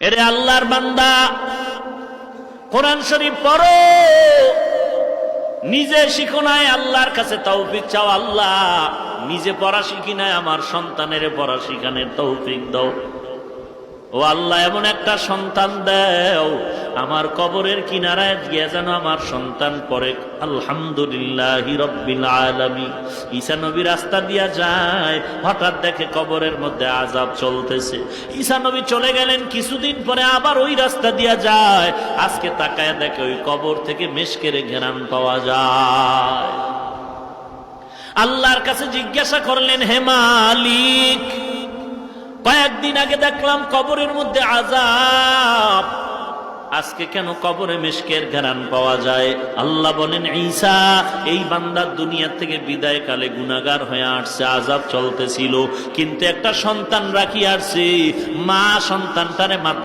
এরে আল্লাহর বান্দা, কোরআন শরীফ পড়ো, নিজে শিখো নাই, আল্লাহর কাছে তৌফিক চাও। আল্লাহ, নিজে পড়া শিখি নাই, আমার সন্তানের পড়া শিখানোর তৌফিক দাও। ও আল্লাহ, এমন একটা সন্তান দাও আমার কবরের কিনারায় গিয়ে যেন আমার সন্তান পড়ে আলহামদুলিল্লাহি রাব্বিল আলামিন। ঈসা নবী রাস্তা দিয়া যায়, হঠাৎ দেখে কবরের মধ্যে আযাব চলতেছে। ঈসা নবী চলে গেলেন, কিছুদিন পরে আবার ওই রাস্তা দিয়া যায়, আজকে তাকায় দেখে ওই কবর থেকে মেশকের ঘ্রাণ পাওয়া যায়। আল্লাহর কাছে জিজ্ঞাসা করলেন, হে মালিক, কয়েকদিন আগে দেখলাম কবরের মধ্যে আযাব, আজকে কেন কবরে মিশকের ঘ্রাণ পাওয়া যায়? আল্লাহ বলেন, ঈসা এই বান্দার দুনিয়া থেকে বিদায় কালে গুনাহগার হয়ে আসছে, আযাব চলতেছিল, কিন্তু একটা সন্তান রাখি আসছে। মা সন্তানটারে মাদ্রাসা